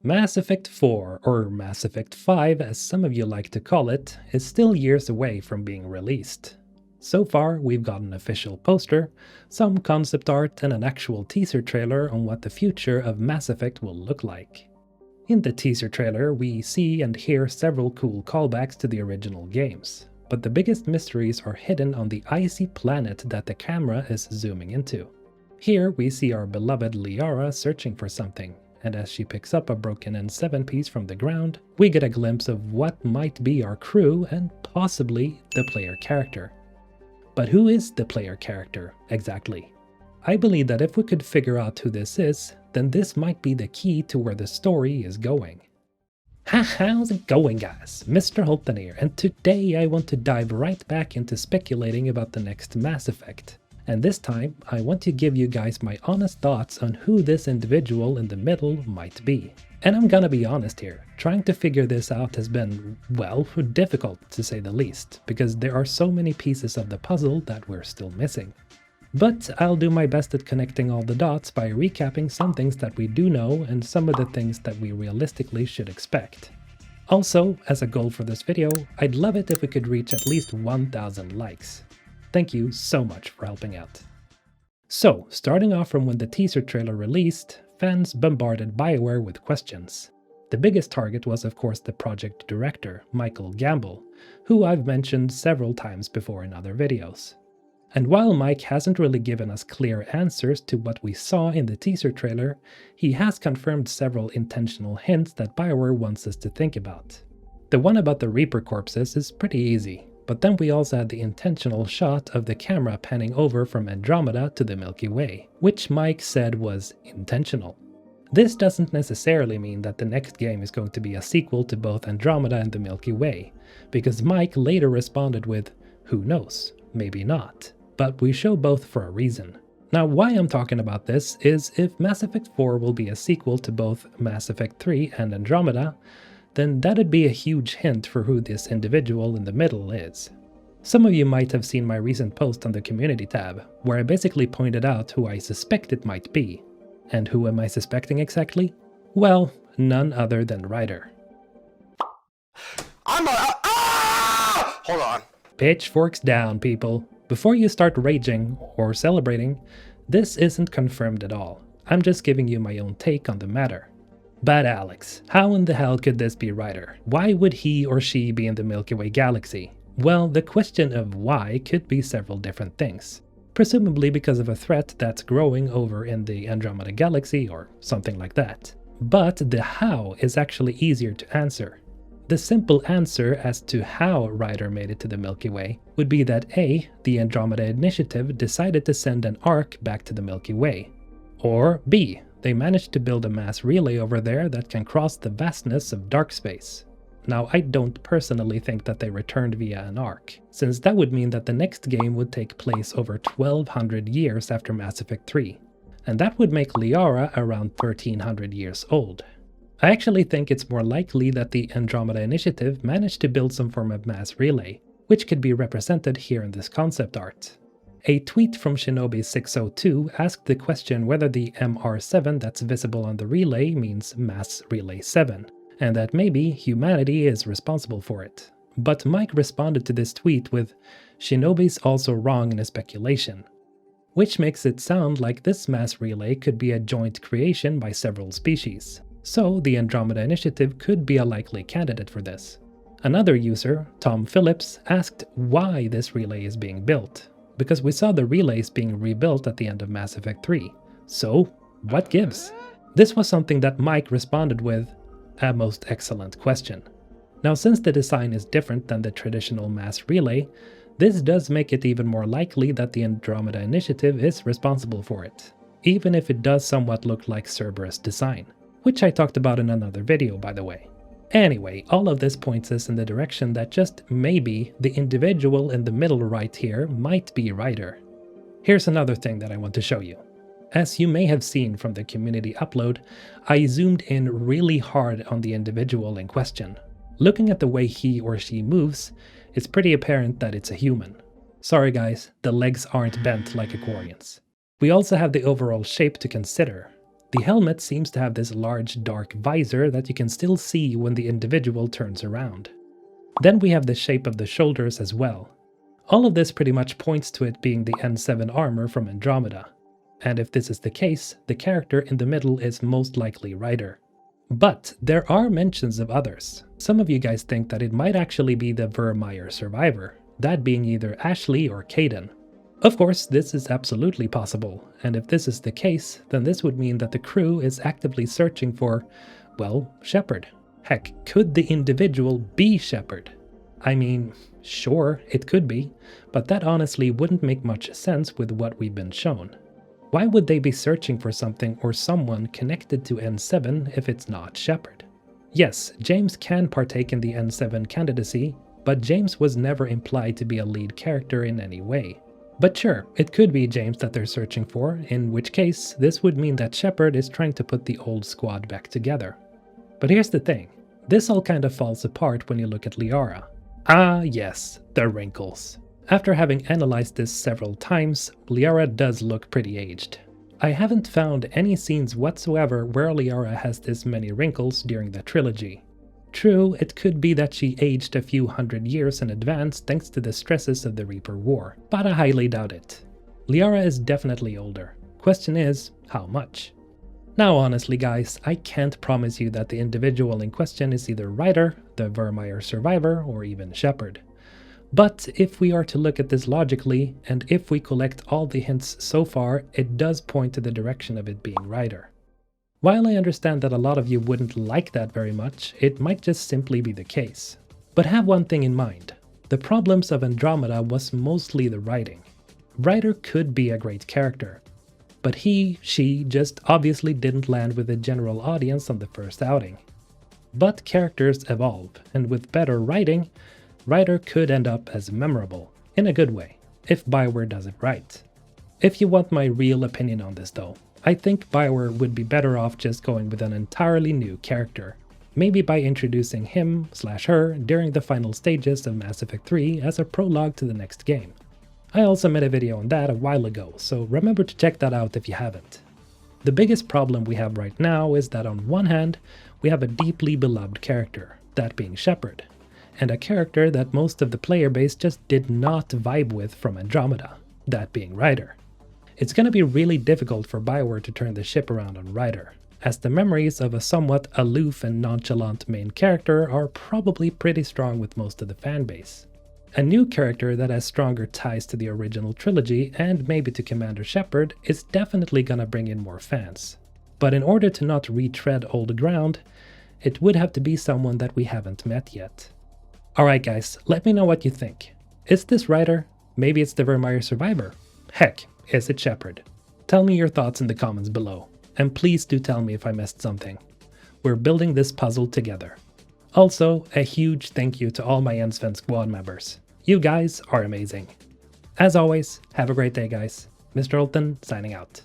Mass Effect 4, or Mass Effect 5 as some of you like to call it, is still years away from being released. So far, we've got an official poster, some concept art, and an actual teaser trailer on what the future of Mass Effect will look like. In the teaser trailer, we see and hear several cool callbacks to the original games, but the biggest mysteries are hidden on the icy planet that the camera is zooming into. Here we see our beloved Liara searching for something, and as she picks up a broken N7 piece from the ground, we get a glimpse of what might be our crew and possibly the player character. But who is the player character, exactly? I believe that if we could figure out who this is, then this might be the key to where the story is going. How's it going, guys? MrHulthen here, and today I want to dive right back into speculating about the next Mass Effect. And this time, I want to give you guys my honest thoughts on who this individual in the middle might be. And I'm gonna be honest here, trying to figure this out has been, well, difficult to say the least, because there are so many pieces of the puzzle that we're still missing. But I'll do my best at connecting all the dots by recapping some things that we do know and some of the things that we realistically should expect. Also, as a goal for this video, I'd love it if we could reach at least 1,000 likes. Thank you so much for helping out. So, starting off from when the teaser trailer released, fans bombarded BioWare with questions. The biggest target was of course the project director, Michael Gamble, who I've mentioned several times before in other videos. And while Mike hasn't really given us clear answers to what we saw in the teaser trailer, he has confirmed several intentional hints that BioWare wants us to think about. The one about the Reaper corpses is pretty easy. But then we also had the intentional shot of the camera panning over from Andromeda to the Milky Way, which Mike said was intentional. This doesn't necessarily mean that the next game is going to be a sequel to both Andromeda and the Milky Way, because Mike later responded with, who knows, maybe not, but we show both for a reason. Now why I'm talking about this is if Mass Effect 4 will be a sequel to both Mass Effect 3 and Andromeda, then that'd be a huge hint for who this individual in the middle is. Some of you might have seen my recent post on the community tab, where I basically pointed out who I suspect it might be. And who am I suspecting exactly? Well, none other than Ryder. Hold on. Pitchforks down, people. Before you start raging or celebrating, this isn't confirmed at all. I'm just giving you my own take on the matter. But Alex, how in the hell could this be Ryder? Why would he or she be in the Milky Way galaxy? Well, the question of why could be several different things. Presumably because of a threat that's growing over in the Andromeda galaxy or something like that. But the how is actually easier to answer. The simple answer as to how Ryder made it to the Milky Way would be that A, the Andromeda Initiative decided to send an ark back to the Milky Way. Or B, they managed to build a mass relay over there that can cross the vastness of dark space. Now, I don't personally think that they returned via an ark, since that would mean that the next game would take place over 1200 years after Mass Effect 3, and that would make Liara around 1300 years old. I actually think it's more likely that the Andromeda Initiative managed to build some form of mass relay, which could be represented here in this concept art. A tweet from Shinobi602 asked the question whether the MR7 that's visible on the relay means Mass Relay 7, and that maybe humanity is responsible for it. But Mike responded to this tweet with, "Shinobi's also wrong in his speculation," which makes it sound like this mass relay could be a joint creation by several species. So the Andromeda Initiative could be a likely candidate for this. Another user, Tom Phillips, asked why this relay is being built, because we saw the relays being rebuilt at the end of Mass Effect 3. So, what gives? This was something that Mike responded with, a most excellent question. Now, since the design is different than the traditional mass relay, this does make it even more likely that the Andromeda Initiative is responsible for it, even if it does somewhat look like Cerberus' design, which I talked about in another video, by the way. Anyway, all of this points us in the direction that just maybe the individual in the middle right here might be Ryder. Here's another thing that I want to show you. As you may have seen from the community upload, I zoomed in really hard on the individual in question. Looking at the way he or she moves, it's pretty apparent that it's a human. Sorry guys, the legs aren't bent like a Quarian's. We also have the overall shape to consider. The helmet seems to have this large dark visor that you can still see when the individual turns around. Then we have the shape of the shoulders as well. All of this pretty much points to it being the N7 armor from Andromeda. And if this is the case, the character in the middle is most likely Ryder. But there are mentions of others. Some of you guys think that it might actually be the Virmire survivor, that being either Ashley or Caden. Of course, this is absolutely possible, and if this is the case, then this would mean that the crew is actively searching for, well, Shepard. Heck, could the individual be Shepard? I mean, sure, it could be, but that honestly wouldn't make much sense with what we've been shown. Why would they be searching for something or someone connected to N7 if it's not Shepard? Yes, James can partake in the N7 candidacy, but James was never implied to be a lead character in any way. But sure, it could be James that they're searching for, in which case this would mean that Shepard is trying to put the old squad back together. But here's the thing, this all kind of falls apart when you look at Liara. Ah yes, the wrinkles. After having analyzed this several times, Liara does look pretty aged. I haven't found any scenes whatsoever where Liara has this many wrinkles during the trilogy. True, it could be that she aged a few hundred years in advance thanks to the stresses of the Reaper War, but I highly doubt it. Liara is definitely older. Question is, how much? Now honestly guys, I can't promise you that the individual in question is either Ryder, the Virmire survivor, or even Shepard. But if we are to look at this logically, and if we collect all the hints so far, it does point to the direction of it being Ryder. While I understand that a lot of you wouldn't like that very much, it might just simply be the case. But have one thing in mind, the problems of Andromeda was mostly the writing. Ryder could be a great character, but she just obviously didn't land with the general audience on the first outing. But characters evolve, and with better writing, Ryder could end up as memorable, in a good way, if bioware does it right. If you want my real opinion on this though, I think bioware would be better off just going with an entirely new character, maybe by introducing him/her during the final stages of Mass Effect 3 as a prologue to the next game. I also made a video on that a while ago, so remember to check that out if you haven't. The biggest problem we have right now is that on one hand, we have a deeply beloved character, that being Shepard, and a character that most of the player base just did not vibe with from Andromeda, that being Ryder. It's gonna be really difficult for bioware to turn the ship around on Ryder, as the memories of a somewhat aloof and nonchalant main character are probably pretty strong with most of the fanbase. A new character that has stronger ties to the original trilogy and maybe to Commander Shepard is definitely gonna bring in more fans. But in order to not retread old ground, it would have to be someone that we haven't met yet. Alright guys, let me know what you think. Is this Ryder? Maybe it's the Virmire survivor? Heck, is it Shepard? Tell me your thoughts in the comments below, and please do tell me if I missed something. We're building this puzzle together. Also, a huge thank you to all my N7 squad members. You guys are amazing. As always, have a great day guys. MrHulthen signing out.